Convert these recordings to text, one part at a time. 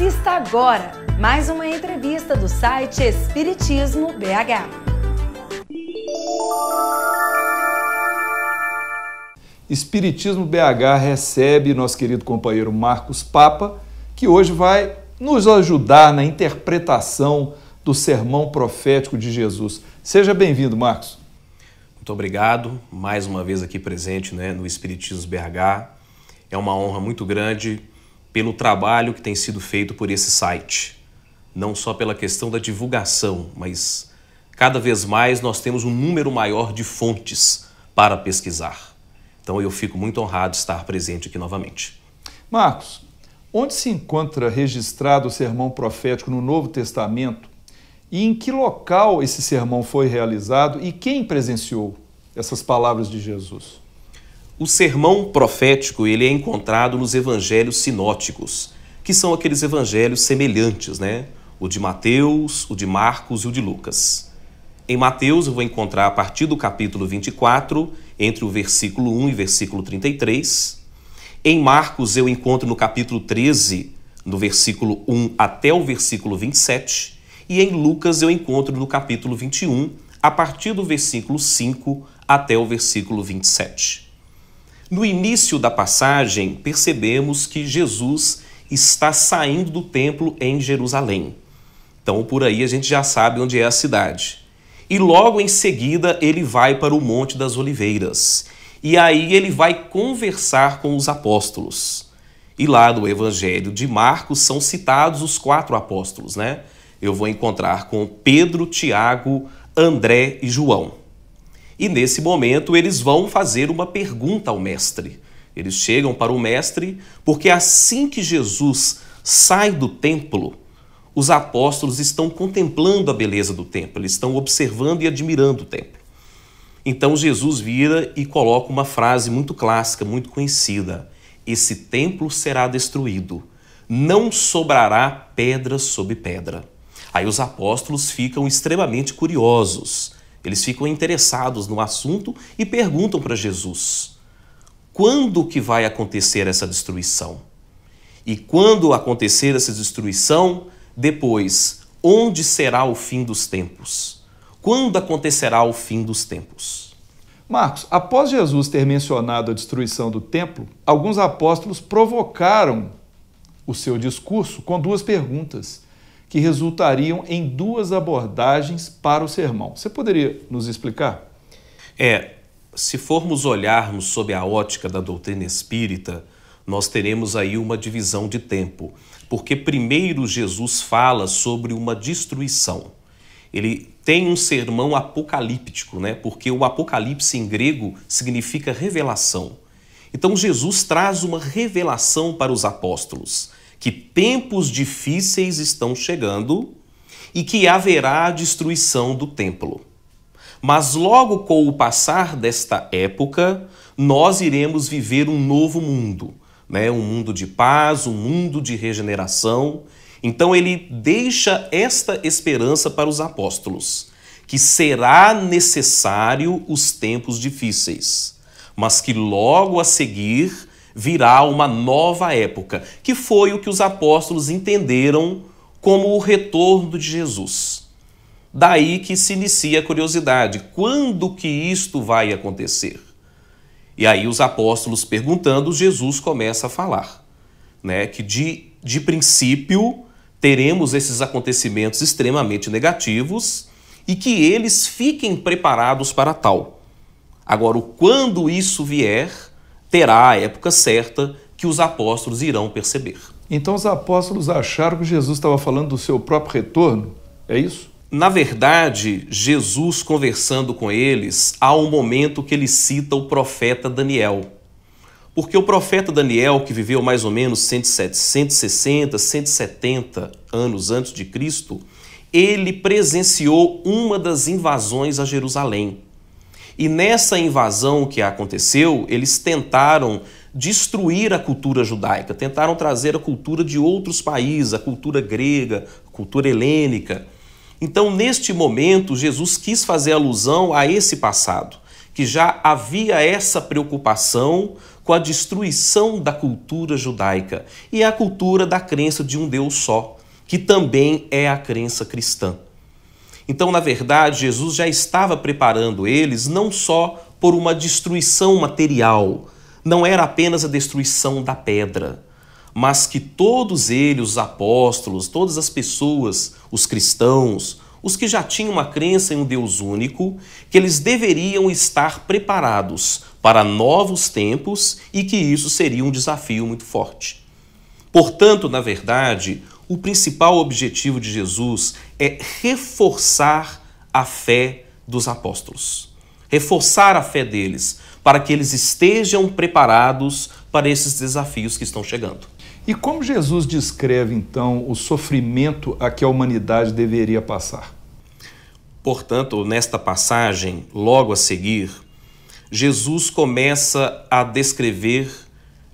Assista agora mais uma entrevista do site Espiritismo BH. Espiritismo BH recebe nosso querido companheiro Marcos Papa, que hoje vai nos ajudar na interpretação do sermão profético de Jesus. Seja bem-vindo, Marcos. Muito obrigado, mais uma vez aqui presente, no Espiritismo BH. É uma honra muito grande pelo trabalho que tem sido feito por esse site. Não só pela questão da divulgação, mas cada vez mais nós temos um número maior de fontes para pesquisar. Então eu fico muito honrado de estar presente aqui novamente. Marcos, onde se encontra registrado o sermão profético no Novo Testamento e em que local esse sermão foi realizado e quem presenciou essas palavras de Jesus? O sermão profético ele é encontrado nos evangelhos sinóticos, que são aqueles evangelhos semelhantes, O de Mateus, o de Marcos e o de Lucas. Em Mateus eu vou encontrar a partir do capítulo 24, entre o versículo 1 e versículo 33. Em Marcos eu encontro no capítulo 13, no versículo 1 até o versículo 27. E em Lucas eu encontro no capítulo 21, a partir do versículo 5 até o versículo 27. No início da passagem, percebemos que Jesus está saindo do templo em Jerusalém. Então, por aí a gente já sabe onde é a cidade. E logo em seguida, ele vai para o Monte das Oliveiras. E aí ele vai conversar com os apóstolos. E lá no Evangelho de Marcos são citados os 4 apóstolos, Eu vou encontrar com Pedro, Tiago, André e João. E nesse momento eles vão fazer uma pergunta ao mestre. Eles chegam para o mestre porque assim que Jesus sai do templo, os apóstolos estão contemplando a beleza do templo, eles estão observando e admirando o templo. Então Jesus vira e coloca uma frase muito clássica, muito conhecida. Esse templo será destruído, não sobrará pedra sobre pedra. Aí os apóstolos ficam extremamente curiosos. Eles ficam interessados no assunto e perguntam para Jesus: quando que vai acontecer essa destruição? E quando acontecer essa destruição, depois, onde será o fim dos tempos? Quando acontecerá o fim dos tempos? Marcos, após Jesus ter mencionado a destruição do templo, alguns apóstolos provocaram o seu discurso com 2 perguntas, que resultariam em 2 abordagens para o sermão. Você poderia nos explicar? Se formos olharmos sob a ótica da doutrina espírita, nós teremos aí uma divisão de tempo, porque primeiro Jesus fala sobre uma destruição. Ele tem um sermão apocalíptico, Porque o apocalipse em grego significa revelação. Então Jesus traz uma revelação para os apóstolos, que tempos difíceis estão chegando e que haverá a destruição do templo. Mas logo com o passar desta época, nós iremos viver um novo mundo, Um mundo de paz, um mundo de regeneração. Então ele deixa esta esperança para os apóstolos, que será necessário os tempos difíceis, mas que logo a seguir virá uma nova época, que foi o que os apóstolos entenderam como o retorno de Jesus. Daí que se inicia a curiosidade, quando que isto vai acontecer? E aí os apóstolos perguntando, Jesus começa a falar, que de princípio teremos esses acontecimentos extremamente negativos e que eles fiquem preparados para tal. Agora, quando isso vier, terá a época certa que os apóstolos irão perceber. Então os apóstolos acharam que Jesus estava falando do seu próprio retorno? É isso? Na verdade, Jesus conversando com eles, há um momento que ele cita o profeta Daniel. Porque o profeta Daniel, que viveu mais ou menos 160, 170 anos antes de Cristo, ele presenciou uma das invasões a Jerusalém. E nessa invasão que aconteceu, eles tentaram destruir a cultura judaica, tentaram trazer a cultura de outros países, a cultura grega, a cultura helênica. Então, neste momento, Jesus quis fazer alusão a esse passado, que já havia essa preocupação com a destruição da cultura judaica e a cultura da crença de um Deus só, que também é a crença cristã. Então, na verdade, Jesus já estava preparando eles não só por uma destruição material, não era apenas a destruição da pedra, mas que todos eles, os apóstolos, todas as pessoas, os cristãos, os que já tinham uma crença em um Deus único, que eles deveriam estar preparados para novos tempos e que isso seria um desafio muito forte. Portanto, na verdade, o principal objetivo de Jesus é reforçar a fé dos apóstolos, reforçar a fé deles, para que eles estejam preparados para esses desafios que estão chegando. E como Jesus descreve, então, o sofrimento a que a humanidade deveria passar? Portanto, nesta passagem, logo a seguir, Jesus começa a descrever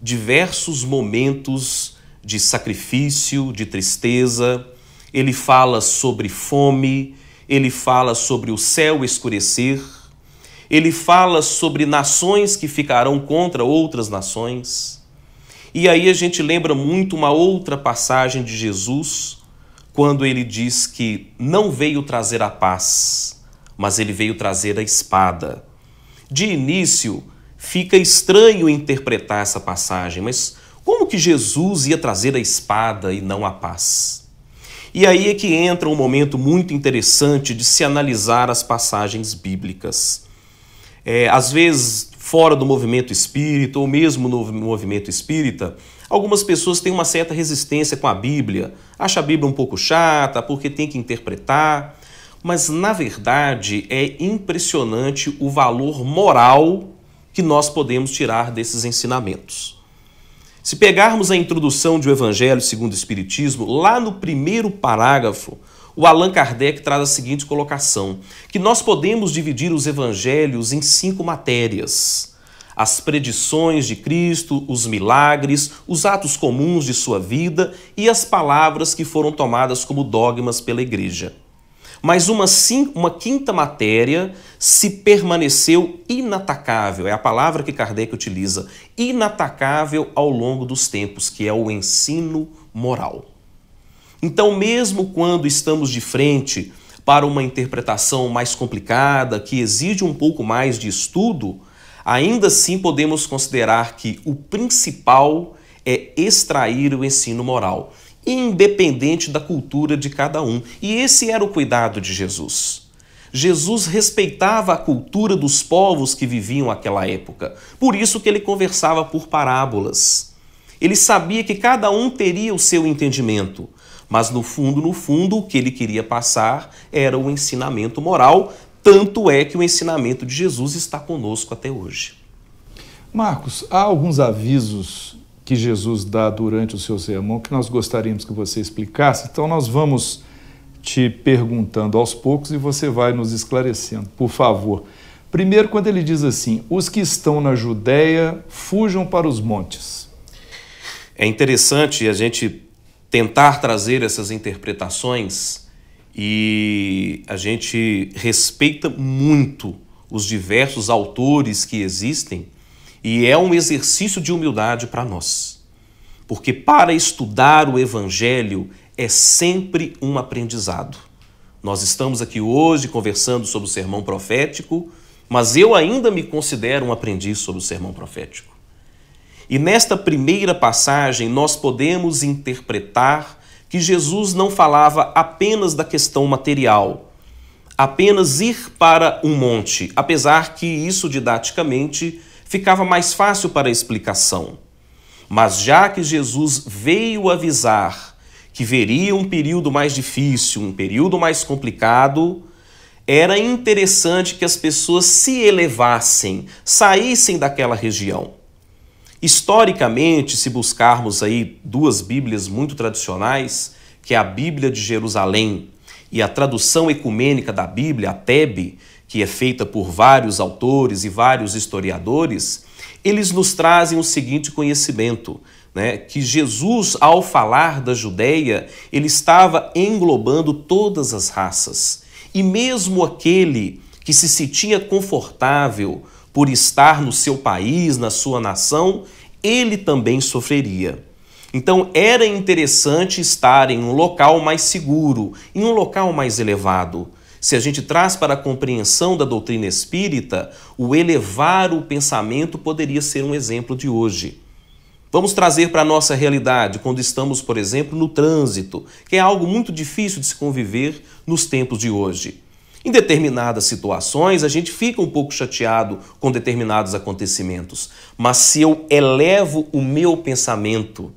diversos momentos de sacrifício, de tristeza. Ele fala sobre fome, ele fala sobre o céu escurecer, ele fala sobre nações que ficarão contra outras nações. E aí a gente lembra muito uma outra passagem de Jesus, quando ele diz que não veio trazer a paz, mas ele veio trazer a espada. De início, fica estranho interpretar essa passagem, mas como que Jesus ia trazer a espada e não a paz? E aí é que entra um momento muito interessante de se analisar as passagens bíblicas. Às vezes, fora do movimento espírita, ou mesmo no movimento espírita, algumas pessoas têm uma certa resistência com a Bíblia, acham a Bíblia um pouco chata, porque tem que interpretar, mas na verdade é impressionante o valor moral que nós podemos tirar desses ensinamentos. Se pegarmos a introdução de O Evangelho segundo o Espiritismo, lá no primeiro parágrafo, o Allan Kardec traz a seguinte colocação, que nós podemos dividir os evangelhos em 5 matérias: as predições de Cristo, os milagres, os atos comuns de sua vida e as palavras que foram tomadas como dogmas pela Igreja. Mas uma quinta matéria se permaneceu inatacável, é a palavra que Kardec utiliza, inatacável ao longo dos tempos, que é o ensino moral. Então, mesmo quando estamos de frente para uma interpretação mais complicada, que exige um pouco mais de estudo, ainda assim podemos considerar que o principal é extrair o ensino moral, independente da cultura de cada um. E esse era o cuidado de Jesus. Jesus respeitava a cultura dos povos que viviam naquela época, por isso que ele conversava por parábolas. Ele sabia que cada um teria o seu entendimento, mas no fundo, o que ele queria passar era o ensinamento moral, tanto é que o ensinamento de Jesus está conosco até hoje. Marcos, há alguns avisos que Jesus dá durante o seu sermão que nós gostaríamos que você explicasse, então nós vamos te perguntando aos poucos e você vai nos esclarecendo, por favor. Primeiro, quando ele diz assim, os que estão na Judéia fujam para os montes. É interessante a gente tentar trazer essas interpretações e a gente respeita muito os diversos autores que existem e é um exercício de humildade para nós. Porque para estudar o Evangelho é sempre um aprendizado. Nós estamos aqui hoje conversando sobre o sermão profético, mas eu ainda me considero um aprendiz sobre o sermão profético. E nesta primeira passagem nós podemos interpretar que Jesus não falava apenas da questão material, apenas ir para um monte, apesar que isso didaticamente ficava mais fácil para a explicação. Mas já que Jesus veio avisar que veria um período mais difícil, um período mais complicado, era interessante que as pessoas se elevassem, saíssem daquela região. Historicamente, se buscarmos aí 2 Bíblias muito tradicionais, que é a Bíblia de Jerusalém e a tradução ecumênica da Bíblia, a TEB, que é feita por vários autores e vários historiadores, eles nos trazem o seguinte conhecimento, que Jesus, ao falar da Judéia, ele estava englobando todas as raças. E mesmo aquele que se sentia confortável por estar no seu país, na sua nação, ele também sofreria. Então era interessante estar em um local mais seguro, em um local mais elevado. Se a gente traz para a compreensão da doutrina espírita, o elevar o pensamento poderia ser um exemplo de hoje. Vamos trazer para a nossa realidade, quando estamos, por exemplo, no trânsito, que é algo muito difícil de se conviver nos tempos de hoje. Em determinadas situações, a gente fica um pouco chateado com determinados acontecimentos, mas se eu elevo o meu pensamento,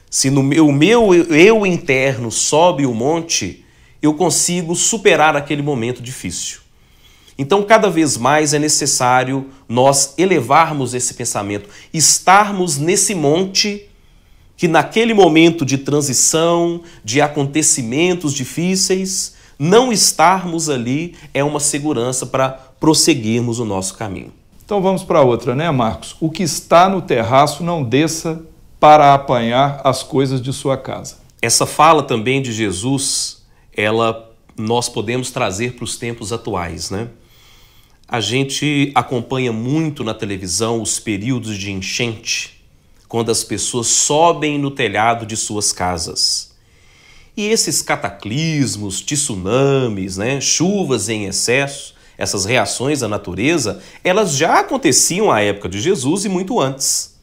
se no meu eu interno sobe o monte, eu consigo superar aquele momento difícil. Então, cada vez mais é necessário nós elevarmos esse pensamento, estarmos nesse monte que naquele momento de transição, de acontecimentos difíceis, não estarmos ali é uma segurança para prosseguirmos o nosso caminho. Então vamos para outra, né, Marcos? O que está no terraço não desça para apanhar as coisas de sua casa. Essa fala também de Jesus, nós podemos trazer para os tempos atuais, né? A gente acompanha muito na televisão os períodos de enchente, quando as pessoas sobem no telhado de suas casas. E esses cataclismos, tsunamis, né, chuvas em excesso, essas reações à natureza, elas já aconteciam à época de Jesus e muito antes.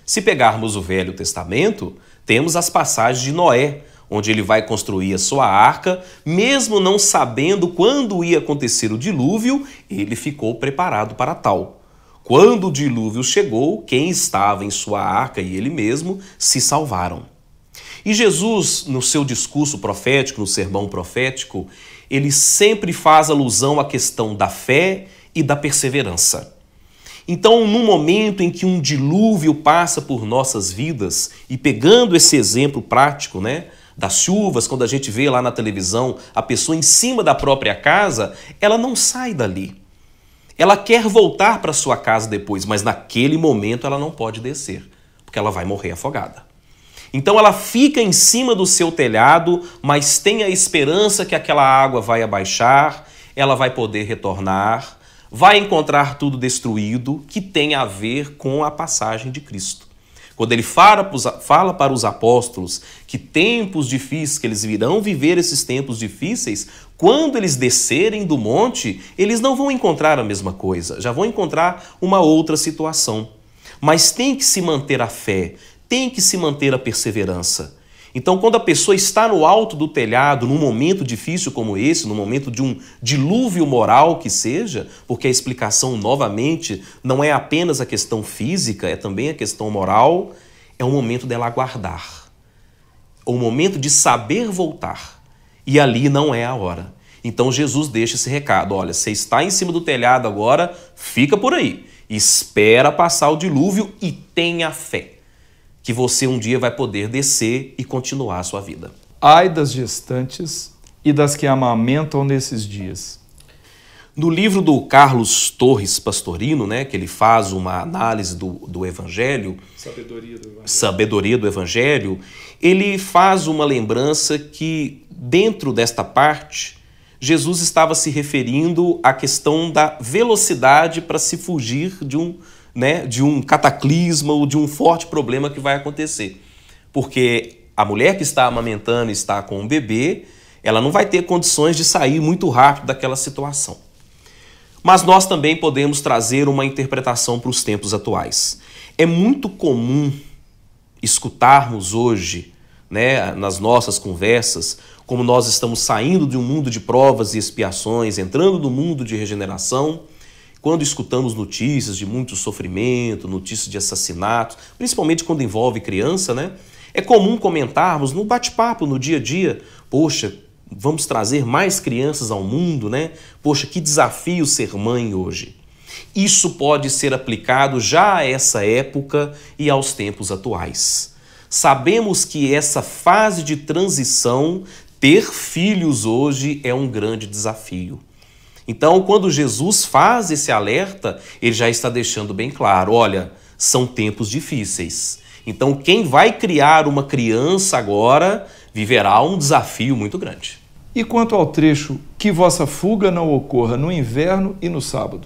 Se pegarmos o Velho Testamento, temos as passagens de Noé, onde ele vai construir a sua arca, mesmo não sabendo quando ia acontecer o dilúvio, ele ficou preparado para tal. Quando o dilúvio chegou, quem estava em sua arca e ele mesmo se salvaram. E Jesus, no seu discurso profético, no sermão profético, ele sempre faz alusão à questão da fé e da perseverança. Então, no momento em que um dilúvio passa por nossas vidas, e pegando esse exemplo prático, né, das chuvas, quando a gente vê lá na televisão a pessoa em cima da própria casa, ela não sai dali. Ela quer voltar para sua casa depois, mas naquele momento ela não pode descer, porque ela vai morrer afogada. Então ela fica em cima do seu telhado, mas tem a esperança que aquela água vai abaixar, ela vai poder retornar, vai encontrar tudo destruído, que tem a ver com a passagem de Cristo. Quando ele fala para os apóstolos que tempos difíceis, que eles virão viver esses tempos difíceis, quando eles descerem do monte, eles não vão encontrar a mesma coisa, já vão encontrar uma outra situação. Mas tem que se manter a fé, tem que se manter a perseverança. Então, quando a pessoa está no alto do telhado, num momento difícil como esse, num momento de um dilúvio moral que seja, porque a explicação, novamente, não é apenas a questão física, é também a questão moral, é o momento dela aguardar. O momento de saber voltar. E ali não é a hora. Então, Jesus deixa esse recado. Olha, você está em cima do telhado agora, fica por aí. Espera passar o dilúvio e tenha fé, que você um dia vai poder descer e continuar a sua vida. Ai das gestantes e das que amamentam nesses dias. No livro do Carlos Torres Pastorino, né, que ele faz uma análise do Evangelho, Sabedoria do Evangelho, ele faz uma lembrança que, dentro desta parte, Jesus estava se referindo à questão da velocidade para se fugir de um cataclisma ou de um forte problema que vai acontecer. Porque a mulher que está amamentando e está com um bebê, ela não vai ter condições de sair muito rápido daquela situação. Mas nós também podemos trazer uma interpretação para os tempos atuais. É muito comum escutarmos hoje, né, nas nossas conversas, como nós estamos saindo de um mundo de provas e expiações, entrando no mundo de regeneração. Quando escutamos notícias de muito sofrimento, notícias de assassinatos, principalmente quando envolve criança, né? É comum comentarmos no bate-papo, no dia a dia, poxa, vamos trazer mais crianças ao mundo, né? Poxa, que desafio ser mãe hoje. Isso pode ser aplicado já a essa época e aos tempos atuais. Sabemos que essa fase de transição, ter filhos hoje é um grande desafio. Então, quando Jesus faz esse alerta, ele já está deixando bem claro, olha, são tempos difíceis. Então, quem vai criar uma criança agora viverá um desafio muito grande. E quanto ao trecho, que vossa fuga não ocorra no inverno e no sábado?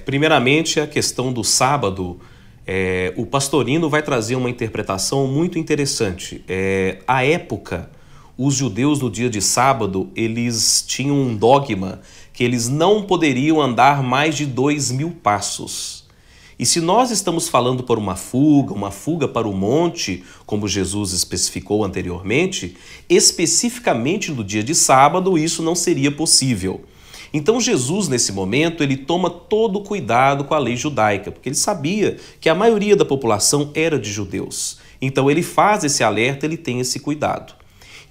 Primeiramente, a questão do sábado, o Pastorino vai trazer uma interpretação muito interessante. À época, os judeus no dia de sábado, eles tinham um dogma que eles não poderiam andar mais de 2.000 passos. E se nós estamos falando por uma fuga para o monte, como Jesus especificou anteriormente, especificamente no dia de sábado, isso não seria possível. Então Jesus, nesse momento, ele toma todo o cuidado com a lei judaica, porque ele sabia que a maioria da população era de judeus. Então ele faz esse alerta, ele tem esse cuidado.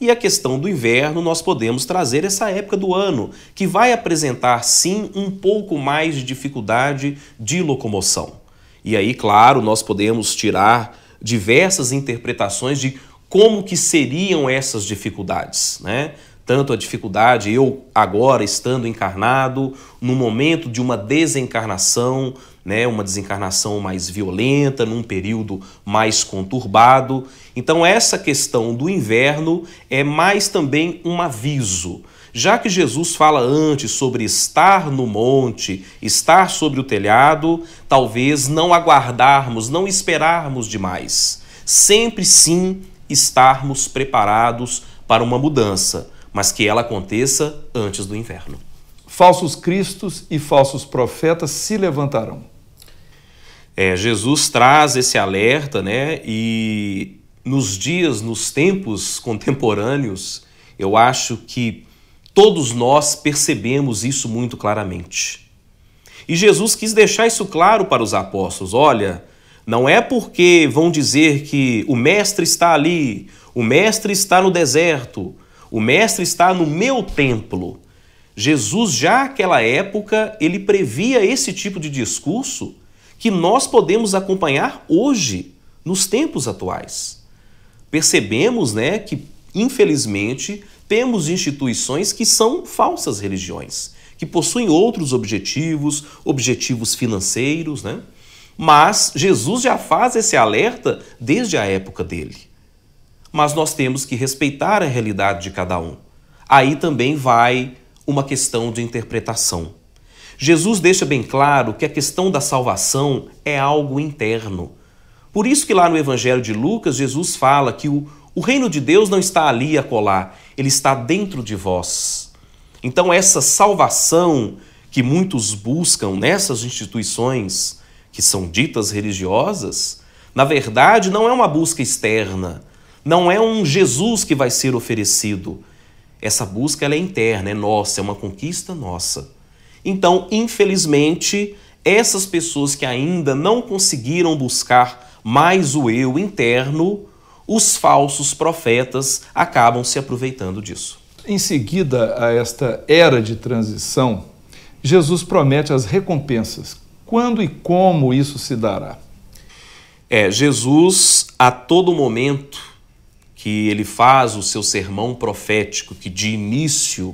E a questão do inverno, nós podemos trazer essa época do ano, que vai apresentar, sim, um pouco mais de dificuldade de locomoção. E aí, claro, nós podemos tirar diversas interpretações de como que seriam essas dificuldades, né? Tanto a dificuldade, eu agora estando encarnado, no momento de uma desencarnação, né, uma desencarnação mais violenta, num período mais conturbado. Então essa questão do inverno é mais também um aviso. Já que Jesus fala antes sobre estar no monte, estar sobre o telhado, talvez não aguardarmos, não esperarmos demais. Sempre sim estarmos preparados para uma mudança, mas que ela aconteça antes do inverno. Falsos cristos e falsos profetas se levantarão. Jesus traz esse alerta, né? E nos tempos contemporâneos, eu acho que todos nós percebemos isso muito claramente. E Jesus quis deixar isso claro para os apóstolos. Olha, não é porque vão dizer que o mestre está ali, o mestre está no deserto, o mestre está no meu templo. Jesus, já naquela época, ele previa esse tipo de discurso que nós podemos acompanhar hoje, nos tempos atuais. Percebemos, né, que, infelizmente, temos instituições que são falsas religiões, que possuem outros objetivos financeiros, né? Mas Jesus já faz esse alerta desde a época dele. Mas nós temos que respeitar a realidade de cada um. Aí também vai uma questão de interpretação. Jesus deixa bem claro que a questão da salvação é algo interno. Por isso que lá no Evangelho de Lucas, Jesus fala que o reino de Deus não está ali a colar, ele está dentro de vós. Então essa salvação que muitos buscam nessas instituições que são ditas religiosas, na verdade não é uma busca externa, não é um Jesus que vai ser oferecido. Essa busca ela é interna, é nossa, é uma conquista nossa. Então, infelizmente, essas pessoas que ainda não conseguiram buscar mais o eu interno, os falsos profetas acabam se aproveitando disso. Em seguida a esta era de transição, Jesus promete as recompensas. Quando e como isso se dará? Jesus, a todo momento que ele faz o seu sermão profético, que de início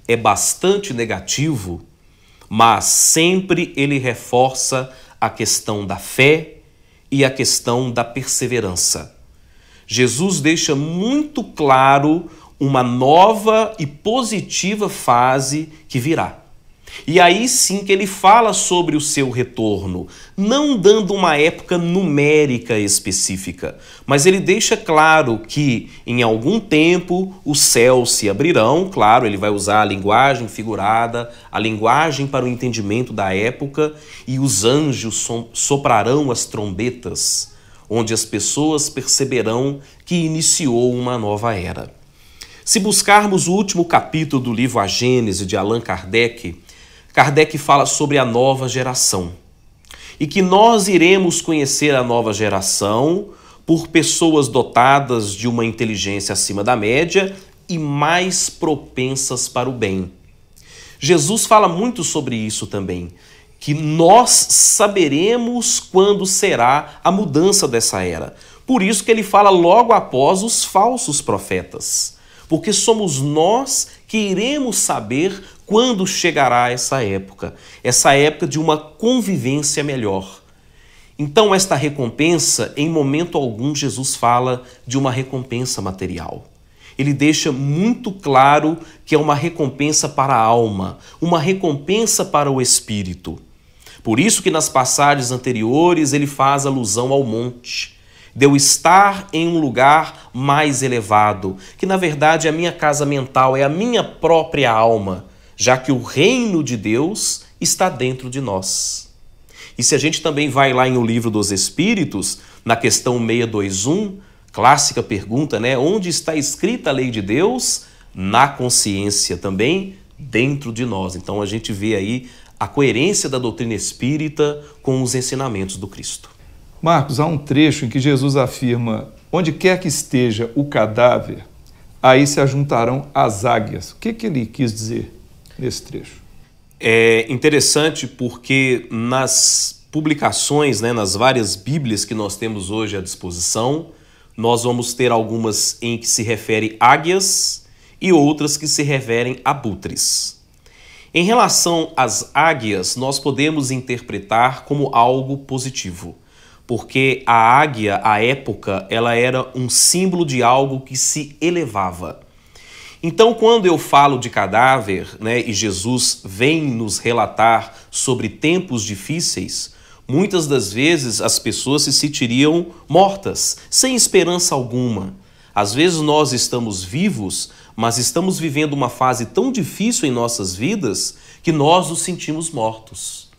é bastante negativo, mas sempre ele reforça a questão da fé e a questão da perseverança. Jesus deixa muito claro uma nova e positiva fase que virá. E aí sim que ele fala sobre o seu retorno, não dando uma época numérica específica, mas ele deixa claro que em algum tempo os céus se abrirão, claro, ele vai usar a linguagem figurada, a linguagem para o entendimento da época, e os anjos soprarão as trombetas, onde as pessoas perceberão que iniciou uma nova era. Se buscarmos o último capítulo do livro A Gênese de Allan Kardec, Kardec fala sobre a nova geração e que nós iremos conhecer a nova geração por pessoas dotadas de uma inteligência acima da média e mais propensas para o bem. Jesus fala muito sobre isso também, que nós saberemos quando será a mudança dessa era. Por isso que ele fala logo após os falsos profetas, porque somos nós que iremos saber quando chegará essa época de uma convivência melhor. Então esta recompensa, em momento algum, Jesus fala de uma recompensa material. Ele deixa muito claro que é uma recompensa para a alma, uma recompensa para o espírito. Por isso que nas passagens anteriores ele faz alusão ao monte, de eu estar em um lugar mais elevado, que na verdade é a minha casa mental, é a minha própria alma, já que o reino de Deus está dentro de nós. E se a gente também vai lá em O Livro dos Espíritos, na questão 621, clássica pergunta, né? Onde está escrita a lei de Deus? Na consciência também, dentro de nós. Então a gente vê aí a coerência da doutrina espírita com os ensinamentos do Cristo. Marcos, há um trecho em que Jesus afirma: onde quer que esteja o cadáver, aí se ajuntarão as águias. O que ele quis dizer nesse trecho? É interessante porque nas publicações, né, nas várias Bíblias que nós temos hoje à disposição, nós vamos ter algumas em que se refere águias e outras que se referem a abutres. Em relação às águias, nós podemos interpretar como algo positivo, porque a águia, à época, ela era um símbolo de algo que se elevava. Então, quando eu falo de cadáver, né, e Jesus vem nos relatar sobre tempos difíceis, muitas das vezes as pessoas se sentiriam mortas, sem esperança alguma. Às vezes nós estamos vivos, mas estamos vivendo uma fase tão difícil em nossas vidas que nós nos sentimos mortos.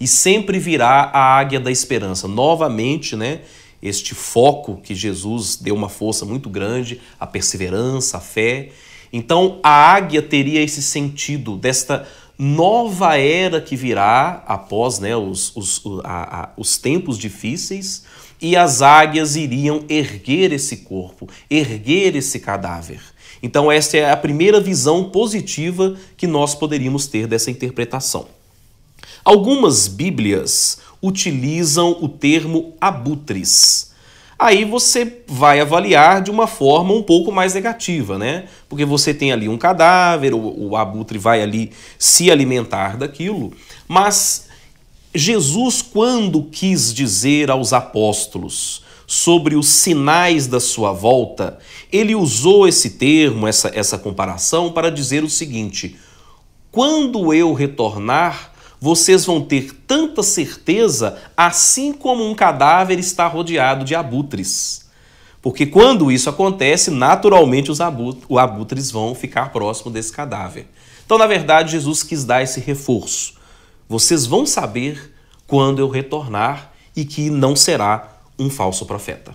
E sempre virá a águia da esperança. Novamente, né, este foco que Jesus deu uma força muito grande, a perseverança, a fé. Então, a águia teria esse sentido desta nova era que virá após, né, os tempos difíceis, e as águias iriam erguer esse corpo, erguer esse cadáver. Então, essa é a primeira visão positiva que nós poderíamos ter dessa interpretação. Algumas Bíblias utilizam o termo abutres. Aí você vai avaliar de uma forma um pouco mais negativa, né? Porque você tem ali um cadáver, o abutre vai ali se alimentar daquilo. Mas Jesus, quando quis dizer aos apóstolos sobre os sinais da sua volta, ele usou esse termo, essa comparação, para dizer o seguinte: quando eu retornar, vocês vão ter tanta certeza, assim como um cadáver está rodeado de abutres. Porque quando isso acontece, naturalmente os abutres vão ficar próximo desse cadáver. Então, na verdade, Jesus quis dar esse reforço. Vocês vão saber quando eu retornar e que não será um falso profeta.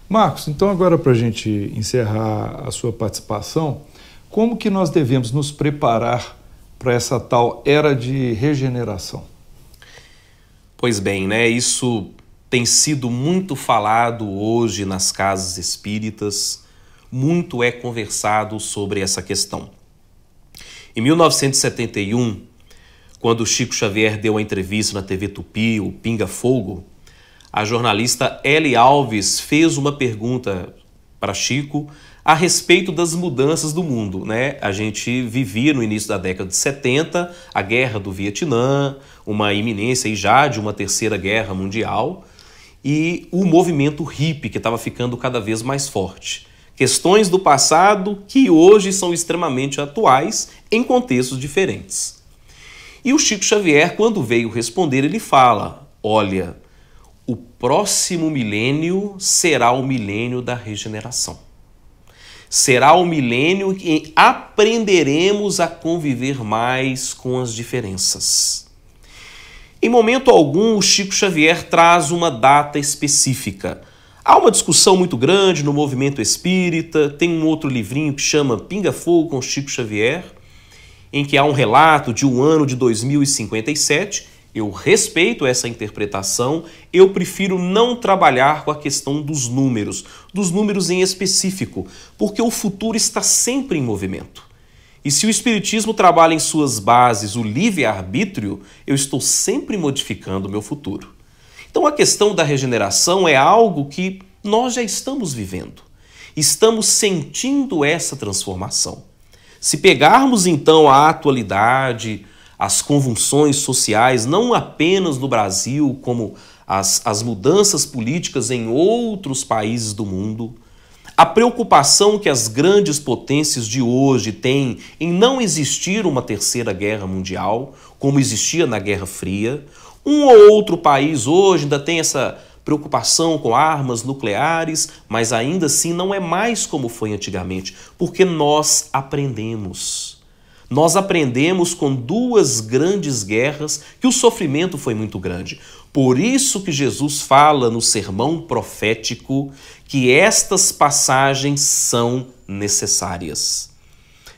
Marcos, então agora para a gente encerrar a sua participação, como que nós devemos nos preparar para essa tal era de regeneração? Pois bem, né? Isso tem sido muito falado hoje nas casas espíritas, muito é conversado sobre essa questão. Em 1971, quando Chico Xavier deu uma entrevista na TV Tupi, o Pinga Fogo, a jornalista Eli Alves fez uma pergunta para Chico a respeito das mudanças do mundo, né? A gente vivia no início da década de 70 a guerra do Vietnã, uma iminência aí já de uma terceira guerra mundial e o movimento hippie que estava ficando cada vez mais forte. Questões do passado que hoje são extremamente atuais em contextos diferentes. E o Chico Xavier, quando veio responder, ele fala: olha, o próximo milênio será o milênio da regeneração. Será o milênio em que aprenderemos a conviver mais com as diferenças. Em momento algum, o Chico Xavier traz uma data específica. Há uma discussão muito grande no movimento espírita, tem um outro livrinho que chama Pinga Fogo com Chico Xavier, em que há um relato de um ano de 2057, eu respeito essa interpretação, eu prefiro não trabalhar com a questão dos números em específico, porque o futuro está sempre em movimento. E se o Espiritismo trabalha em suas bases o livre-arbítrio, eu estou sempre modificando o meu futuro. Então a questão da regeneração é algo que nós já estamos vivendo. Estamos sentindo essa transformação. Se pegarmos então a atualidade, as convulsões sociais, não apenas no Brasil, como as mudanças políticas em outros países do mundo, a preocupação que as grandes potências de hoje têm em não existir uma terceira guerra mundial, como existia na Guerra Fria, Um ou outro país hoje ainda tem essa preocupação com armas nucleares, mas ainda assim não é mais como foi antigamente, porque nós aprendemos. Nós aprendemos com duas grandes guerras que o sofrimento foi muito grande. Por isso que Jesus fala no sermão profético que estas passagens são necessárias.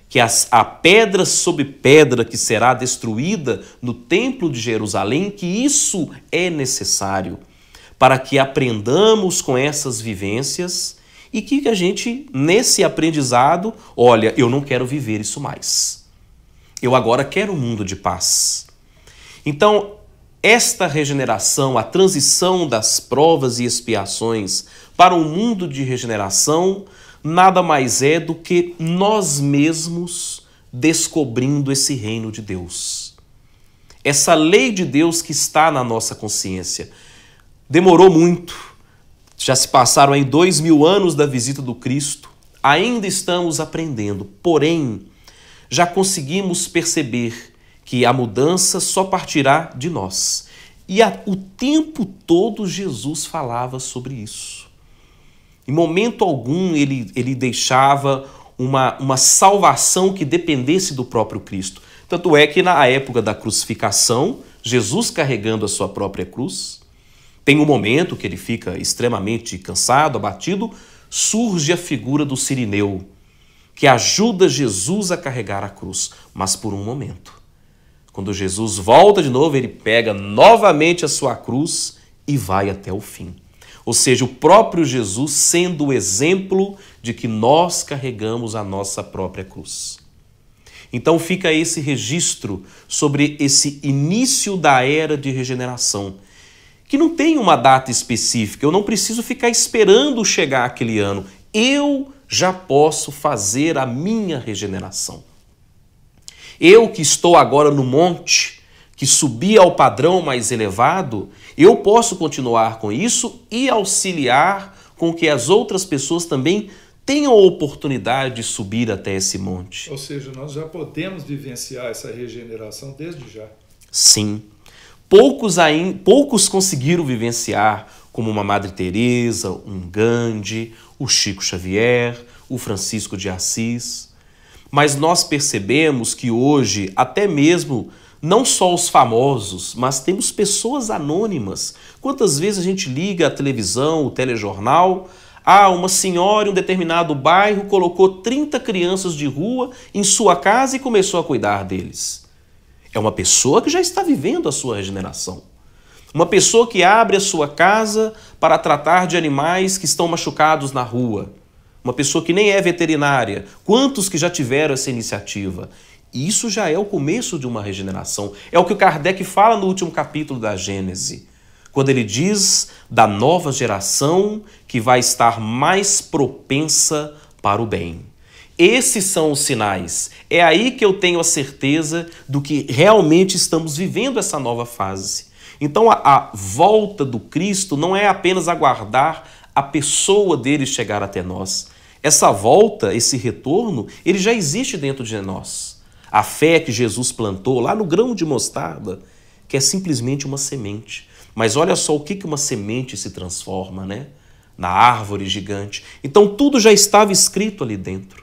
Que a pedra sobre pedra que será destruída no templo de Jerusalém, que isso é necessário para que aprendamos com essas vivências e que a gente, nesse aprendizado, olha, eu não quero viver isso mais. Eu agora quero um mundo de paz. Então, esta regeneração, a transição das provas e expiações para um mundo de regeneração, nada mais é do que nós mesmos descobrindo esse reino de Deus. Essa lei de Deus que está na nossa consciência. Demorou muito, já se passaram aí 2000 anos da visita do Cristo, ainda estamos aprendendo, porém, já conseguimos perceber que a mudança só partirá de nós. E o tempo todo Jesus falava sobre isso. Em momento algum ele deixava uma salvação que dependesse do próprio Cristo. Tanto é que na época da crucificação, Jesus carregando a sua própria cruz, tem um momento que ele fica extremamente cansado, abatido, surge a figura do Cirineu, que ajuda Jesus a carregar a cruz, mas por um momento. Quando Jesus volta de novo, ele pega novamente a sua cruz e vai até o fim. Ou seja, o próprio Jesus sendo o exemplo de que nós carregamos a nossa própria cruz. Então fica esse registro sobre esse início da era de regeneração, que não tem uma data específica, eu não preciso ficar esperando chegar aquele ano. Eu já posso fazer a minha regeneração. Eu que estou agora no monte, que subi ao padrão mais elevado, eu posso continuar com isso e auxiliar com que as outras pessoas também tenham a oportunidade de subir até esse monte. Ou seja, nós já podemos vivenciar essa regeneração desde já. Sim. Poucos conseguiram vivenciar, como uma Madre Teresa, um Gandhi, o Chico Xavier, o Francisco de Assis. Mas nós percebemos que hoje, até mesmo, não só os famosos, mas temos pessoas anônimas. Quantas vezes a gente liga a televisão, o telejornal, uma senhora em um determinado bairro colocou 30 crianças de rua em sua casa e começou a cuidar deles. É uma pessoa que já está vivendo a sua regeneração. Uma pessoa que abre a sua casa para tratar de animais que estão machucados na rua. Uma pessoa que nem é veterinária. Quantos que já tiveram essa iniciativa? Isso já é o começo de uma regeneração. É o que o Kardec fala no último capítulo da Gênese, quando ele diz da nova geração que vai estar mais propensa para o bem. Esses são os sinais. É aí que eu tenho a certeza do que realmente estamos vivendo essa nova fase. Então a volta do Cristo não é apenas aguardar a pessoa dele chegar até nós. Essa volta, esse retorno, ele já existe dentro de nós. A fé que Jesus plantou lá no grão de mostarda, que é simplesmente uma semente. Mas olha só o que uma semente se transforma, né? Na árvore gigante. Então tudo já estava escrito ali dentro.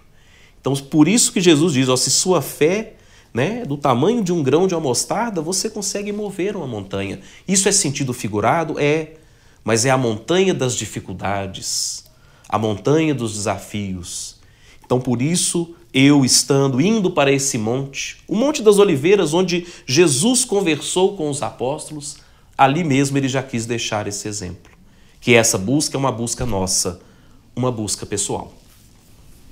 Então por isso que Jesus diz, se sua fé, né, do tamanho de um grão de mostarda, você consegue mover uma montanha. Isso é sentido figurado? É. Mas é a montanha das dificuldades, a montanha dos desafios. Então por isso, eu indo para esse monte, o Monte das Oliveiras, onde Jesus conversou com os apóstolos, ali mesmo ele já quis deixar esse exemplo. Que essa busca é uma busca nossa, uma busca pessoal.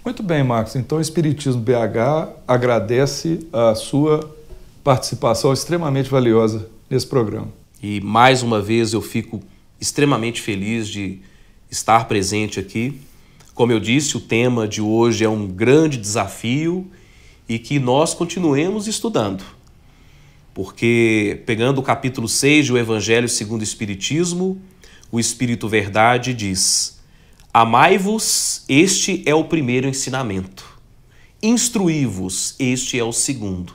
Muito bem, Marcos. Então o Espiritismo BH agradece a sua participação extremamente valiosa nesse programa. E mais uma vez eu fico extremamente feliz de estar presente aqui. Como eu disse, o tema de hoje é um grande desafio e que nós continuemos estudando. Porque, pegando o capítulo 6 do Evangelho segundo o Espiritismo, o Espírito Verdade diz: amai-vos, este é o primeiro ensinamento. Instruí-vos, este é o segundo.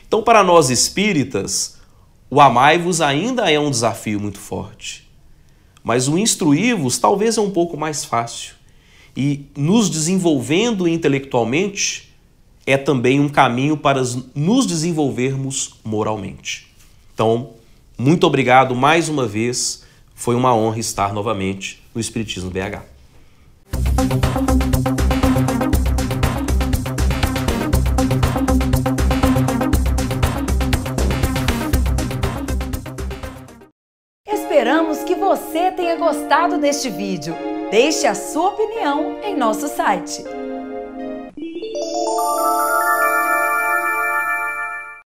Então, para nós espíritas, O amai-vos ainda é um desafio muito forte, mas o instruir-vos talvez é um pouco mais fácil. E nos desenvolvendo intelectualmente é também um caminho para nos desenvolvermos moralmente. Então, muito obrigado mais uma vez. Foi uma honra estar novamente no Espiritismo BH. Esperamos que você tenha gostado deste vídeo. Deixe a sua opinião em nosso site.